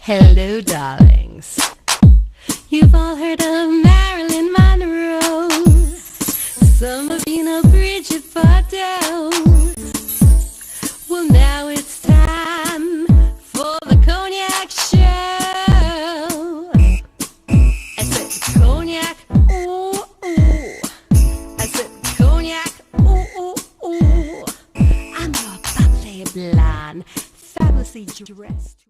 Hello, darlings. You've all heard of Marilyn Monroe. Some of you know Bridget Bardot. Well, now it's time for the Cognac show. I said Cognac, ooh, ooh. I said Cognac, ooh, ooh, ooh. I'm your bubbly blonde, fabulously dressed.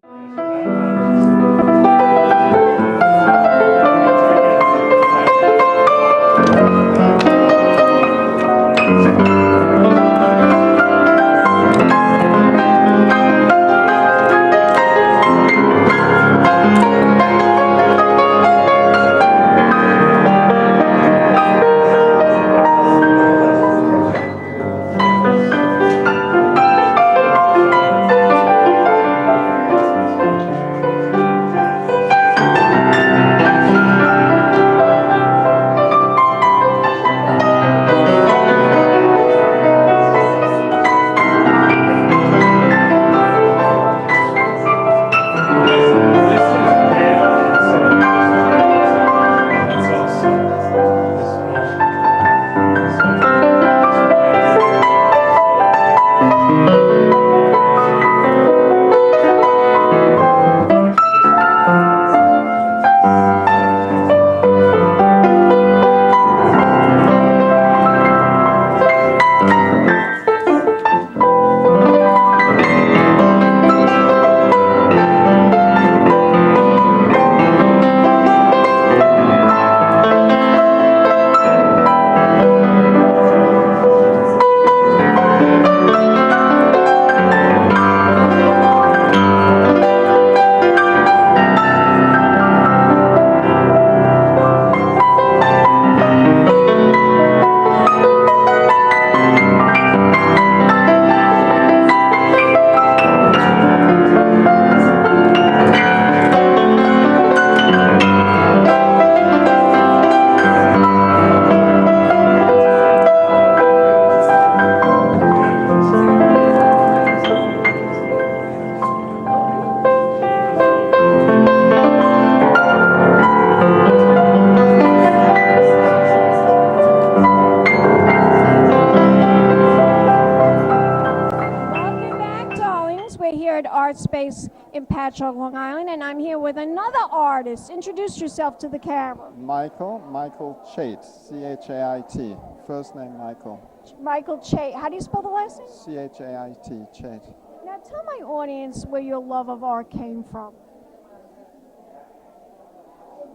Artspace in Patchogue, Long Island, and I'm here with another artist. Introduce yourself to the camera. Michael Chait, C-H-A-I-T. First name Michael. Michael Chait. How do you spell the last name? C-H-A-I-T, Chait. Now tell my audience where your love of art came from.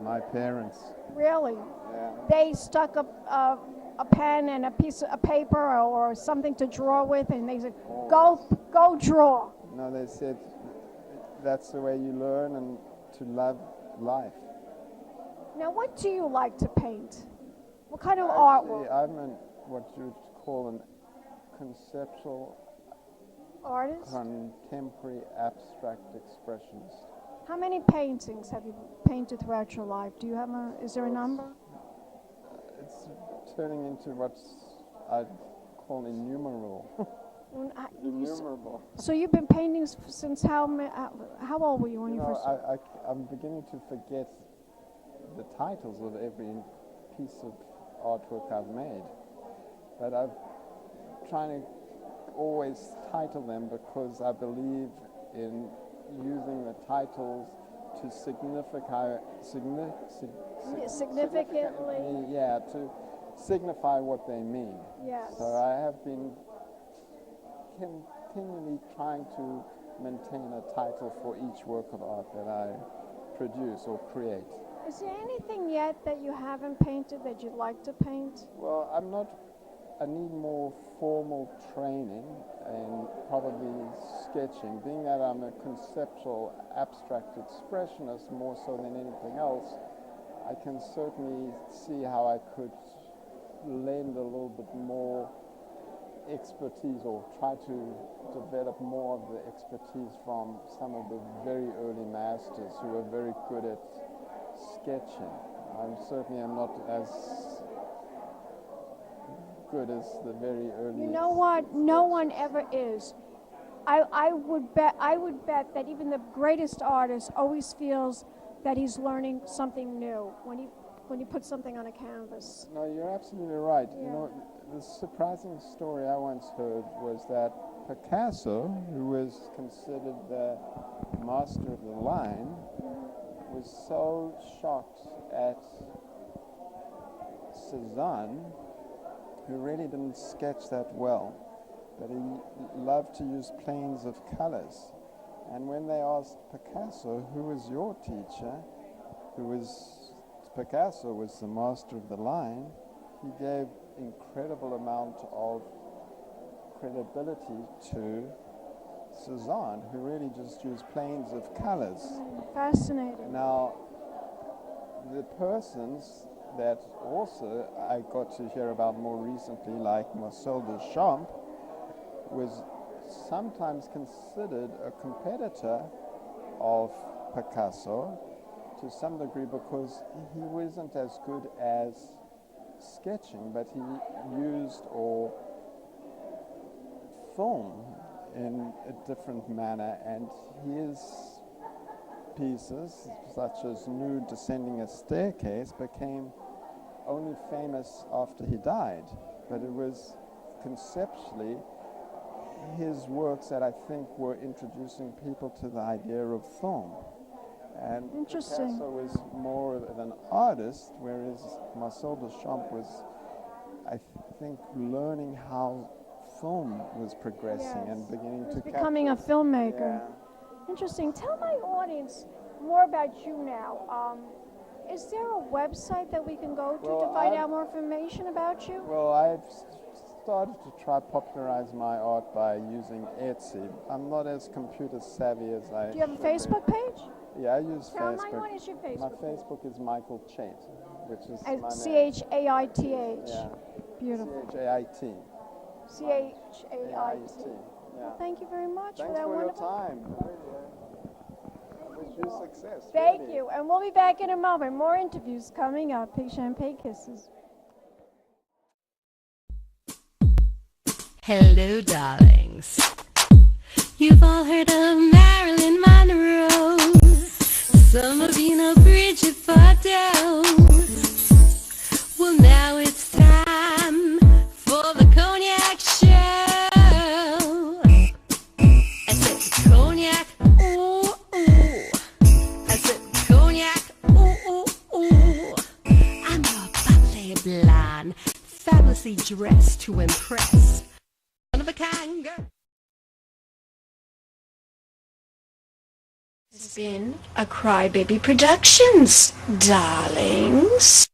My parents. Really? Yeah. They stuck a pen and a piece of paper or something to draw with, and they said, go draw. No, they said that's the way you learn and to love life. Now, what do you like to paint? What kind of artwork? I'm what you'd call an conceptual artist? Contemporary abstract expressionist. How many paintings have you painted throughout your life? Do you have is there a number? It's turning into what I'd call innumerable. Innumerable. So you've been painting since how old were you when you first? I'm beginning to forget the titles of every piece of artwork I've made, but I'm trying to always title them because I believe in using the titles to significantly, to signify what they mean. Yes. So I have been continually trying to maintain a title for each work of art that I produce or create. Is there anything yet that you haven't painted that you'd like to paint? Well, I need more formal training and probably sketching. Being that I'm a conceptual abstract expressionist more so than anything else, I can certainly see how I could lend a little bit more expertise or try to develop more of the expertise from some of the very early masters who are very good at sketching. I certainly am not as good as the very early... You know what? No one ever is. I would bet that even the greatest artist always feels that he's learning something new when he puts something on a canvas. No, you're absolutely right. Yeah. You know, the surprising story I once heard was that Picasso, who was considered the master of the line, was so shocked at Cézanne, who really didn't sketch that well, but he loved to use planes of colors. And when they asked Picasso, who was your teacher, Picasso was the master of the line, he gave incredible amount of credibility to Cézanne, who really just used planes of colors. Fascinating. Now, the persons that also I got to hear about more recently, like Marcel Duchamp, was sometimes considered a competitor of Picasso to some degree because he wasn't as good as sketching, but he used or film in a different manner, and his pieces, such as Nude Descending a Staircase, became only famous after he died. But it was conceptually his works that I think were introducing people to the idea of film. And Interesting. Picasso was more of an artist, whereas Marcel Duchamp was, I think, learning how film was progressing and beginning to becoming a filmmaker. Yeah. Interesting. Tell my audience more about you now. Is there a website that we can go to find out more information about you? Well, I've started to try popularize my art by using Etsy. I'm not as computer savvy as I Do you have a Facebook page? Yeah, I use Tell Facebook. my audience your Facebook. My Facebook is Michael Chait, which is my name. C-H-A-I-T-H. Yeah. Beautiful. C-H-A-I-T. C-H-A-I-T. Yeah. Well, thank you very much Thanks for that for your wonderful time. I wish you success. Thank really. you. And we'll be back in a moment. More interviews coming up. Big Champagne Kisses. Hello, darlings. You've all heard of Marilyn Monroe. Some of you know Bridget Bardot. Well, now it's time for the Cognac show. I said Cognac, ooh, ooh. I said Cognac, ooh, ooh, ooh. I'm your bubbly blonde, fabulously dressed to impress. One of a kind girl. It's been a Crybaby Productions, darlings.